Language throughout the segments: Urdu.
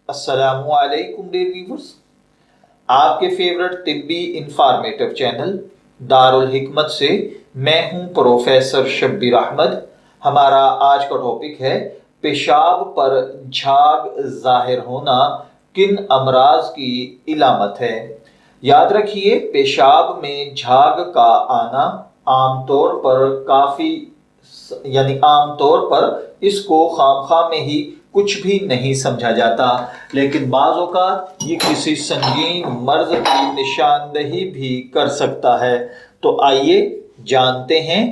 السلام علیکم ڈیئر ویورز، آپ کے فیورٹ طبی انفارمیٹو چینل دارالحکمت سے میں ہوں پروفیسر شبیر احمد۔ ہمارا آج کا ٹاپک ہے پیشاب پر جھاگ ظاہر ہونا کن امراض کی علامت ہے۔ یاد رکھیے، پیشاب میں جھاگ کا آنا عام طور پر اس کو خام میں ہی کچھ بھی نہیں سمجھا جاتا، لیکن بعض اوقات یہ کسی سنگین مرض کی نشاندہی بھی کر سکتا ہے۔ تو آئیے جانتے ہیں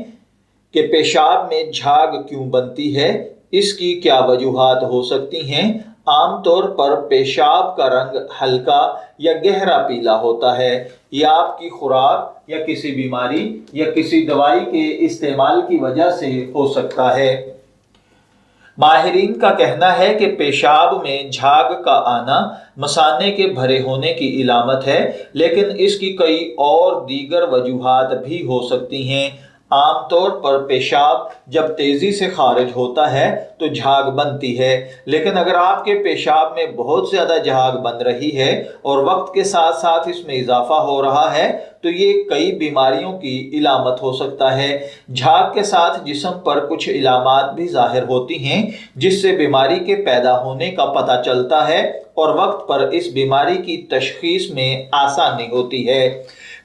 کہ پیشاب میں جھاگ کیوں بنتی ہے، اس کی کیا وجوہات ہو سکتی ہیں۔ عام طور پر پیشاب کا رنگ ہلکا یا گہرا پیلا ہوتا ہے۔ یہ آپ کی خوراک یا کسی بیماری یا کسی دوائی کے استعمال کی وجہ سے ہو سکتا ہے۔ ماہرین کا کہنا ہے کہ پیشاب میں جھاگ کا آنا مثانے کے بھرے ہونے کی علامت ہے، لیکن اس کی کئی اور دیگر وجوہات بھی ہو سکتی ہیں۔ عام طور پر پیشاب جب تیزی سے خارج ہوتا ہے تو جھاگ بنتی ہے، لیکن اگر آپ کے پیشاب میں بہت زیادہ جھاگ بن رہی ہے اور وقت کے ساتھ ساتھ اس میں اضافہ ہو رہا ہے تو یہ کئی بیماریوں کی علامت ہو سکتا ہے۔ جھاگ کے ساتھ جسم پر کچھ علامات بھی ظاہر ہوتی ہیں جس سے بیماری کے پیدا ہونے کا پتہ چلتا ہے اور وقت پر اس بیماری کی تشخیص میں آسانی ہوتی ہے۔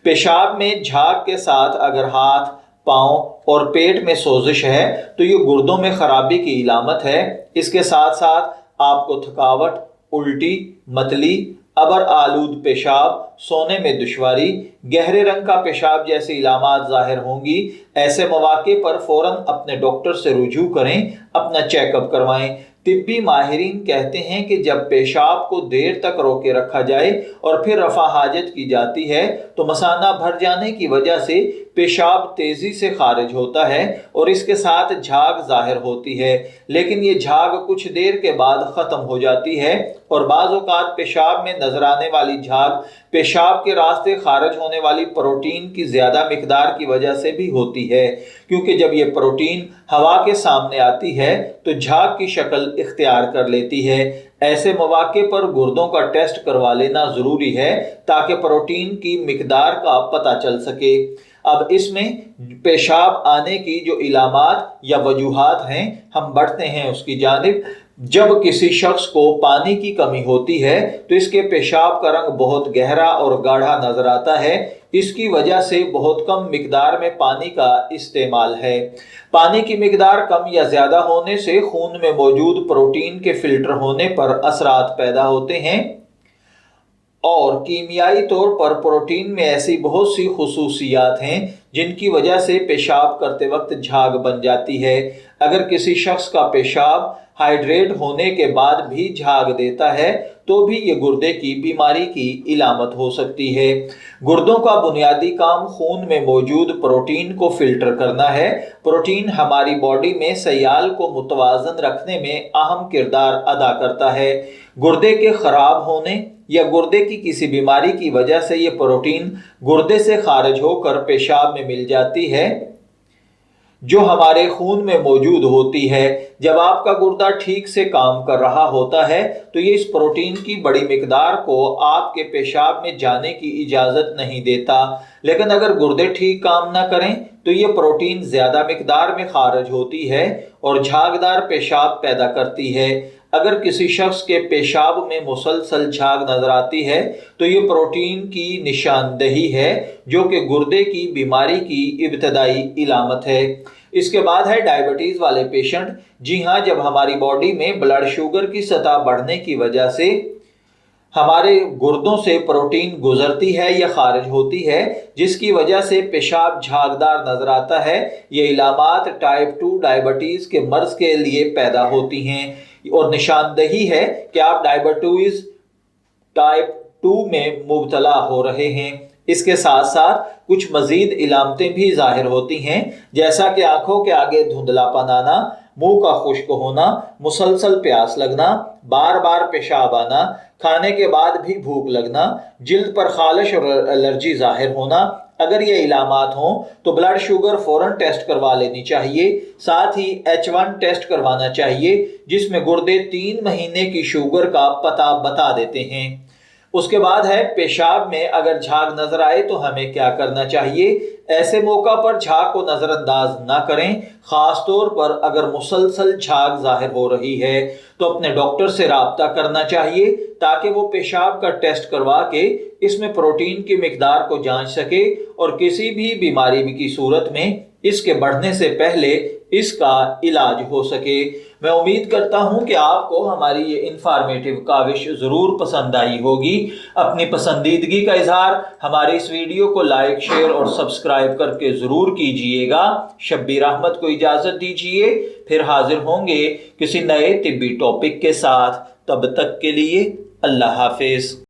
پیشاب میں جھاگ کے ساتھ اگر ہاتھ، پاؤں اور پیٹ میں سوزش ہے تو یہ گردوں میں خرابی کی علامت ہے۔ اس کے ساتھ ساتھ آپ کو تھکاوٹ، الٹی، متلی، عبر آلود پیشاب، سونے میں دشواری، گہرے رنگ کا پیشاب جیسی علامات ظاہر ہوں گی۔ ایسے مواقع پر فوراً اپنے ڈاکٹر سے رجوع کریں، اپنا چیک اپ کروائیں۔ طبی ماہرین کہتے ہیں کہ جب پیشاب کو دیر تک روکے رکھا جائے اور پھر رفع حاجت کی جاتی ہے تو مثانہ بھر جانے کی وجہ سے پیشاب تیزی سے خارج ہوتا ہے اور اس کے ساتھ جھاگ ظاہر ہوتی ہے، لیکن یہ جھاگ کچھ دیر کے بعد ختم ہو جاتی ہے اور بعض اوقات پیشاب میں نظر آنے والی جھاگ پیشاب کے راستے خارج ہونے والی پروٹین کی زیادہ مقدار کی وجہ سے بھی ہوتی ہے، کیونکہ جب یہ پروٹین ہوا کے سامنے آتی ہے تو جھاگ کی شکل اختیار کر لیتی ہے۔ ایسے مواقع پر گردوں کا ٹیسٹ کروا لینا ضروری ہے تاکہ پروٹین کی مقدار کا پتہ چل سکے۔ اب اس میں پیشاب آنے کی جو علامات یا وجوہات ہیں، ہم بڑھتے ہیں اس کی جانب۔ جب کسی شخص کو پانی کی کمی ہوتی ہے تو اس کے پیشاب کا رنگ بہت گہرا اور گاڑھا نظر آتا ہے۔ اس کی وجہ سے بہت کم مقدار میں پانی کا استعمال ہے۔ پانی کی مقدار کم یا زیادہ ہونے سے خون میں موجود پروٹین کے فلٹر ہونے پر اثرات پیدا ہوتے ہیں اور کیمیائی طور پر پروٹین میں ایسی بہت سی خصوصیات ہیں جن کی وجہ سے پیشاب کرتے وقت جھاگ بن جاتی ہے۔ اگر کسی شخص کا پیشاب ہائیڈریٹ ہونے کے بعد بھی جھاگ دیتا ہے تو بھی یہ گردے کی بیماری کی علامت ہو سکتی ہے۔ گردوں کا بنیادی کام خون میں موجود پروٹین کو فلٹر کرنا ہے۔ پروٹین ہماری باڈی میں سیال کو متوازن رکھنے میں اہم کردار ادا کرتا ہے۔ گردے کے خراب ہونے یا گردے کی کسی بیماری کی وجہ سے یہ پروٹین گردے سے خارج ہو کر پیشاب میں مل جاتی ہے جو ہمارے خون میں موجود ہوتی ہے۔ جب آپ کا گردہ ٹھیک سے کام کر رہا ہوتا ہے تو یہ اس پروٹین کی بڑی مقدار کو آپ کے پیشاب میں جانے کی اجازت نہیں دیتا، لیکن اگر گردے ٹھیک کام نہ کریں تو یہ پروٹین زیادہ مقدار میں خارج ہوتی ہے اور جھاگدار پیشاب پیدا کرتی ہے۔ اگر کسی شخص کے پیشاب میں مسلسل جھاگ نظر آتی ہے تو یہ پروٹین کی نشاندہی ہے جو کہ گردے کی بیماری کی ابتدائی علامت ہے۔ اس کے بعد ہے ڈائبٹیز والے پیشنٹ۔ جی ہاں، جب ہماری باڈی میں بلڈ شوگر کی سطح بڑھنے کی وجہ سے ہمارے گردوں سے پروٹین گزرتی ہے یا خارج ہوتی ہے جس کی وجہ سے پیشاب جھاگدار نظر آتا ہے، یہ علامات ٹائپ 2 ڈائبٹیز کے مرض کے لیے پیدا ہوتی ہیں اور نشاندہی ہے کہ آپ ڈائبٹیز ٹائپ 2 میں مبتلا ہو رہے ہیں۔ اس کے ساتھ ساتھ کچھ مزید علامتیں بھی ظاہر ہوتی ہیں، جیسا کہ آنکھوں کے آگے دھندلا پن آنا، منہ کا خشک ہونا، مسلسل پیاس لگنا، بار بار پیشاب آنا، کھانے کے بعد بھی بھوک لگنا، جلد پر خالش اور الرجی ظاہر ہونا، اگر یہ علامات ہوں تو بلڈ شوگر فوراً ٹیسٹ کروا لینی چاہیے، ساتھ ہی H1 ٹیسٹ کروانا چاہیے جس میں گردے 3 مہینے کی شوگر کا پتہ بتا دیتے ہیں۔ اس کے بعد ہے پیشاب میں اگر جھاگ نظر آئے تو ہمیں کیا کرنا چاہیے۔ ایسے موقع پر جھاگ کو نظر انداز نہ کریں، خاص طور پر اگر مسلسل جھاگ ظاہر ہو رہی ہے تو اپنے ڈاکٹر سے رابطہ کرنا چاہیے تاکہ وہ پیشاب کا ٹیسٹ کروا کے اس میں پروٹین کی مقدار کو جانچ سکے اور کسی بھی بیماری کی صورت میں اس کے بڑھنے سے پہلے اس کا علاج ہو سکے۔ میں امید کرتا ہوں کہ آپ کو ہماری یہ انفارمیٹیو کاوش ضرور پسند آئی ہوگی۔ اپنی پسندیدگی کا اظہار ہمارے اس ویڈیو کو لائک، شیئر اور سبسکرائب کر کے ضرور کیجئے گا۔ شبیر احمد کو اجازت دیجئے، پھر حاضر ہوں گے کسی نئے طبی ٹاپک کے ساتھ۔ تب تک کے لیے اللہ حافظ۔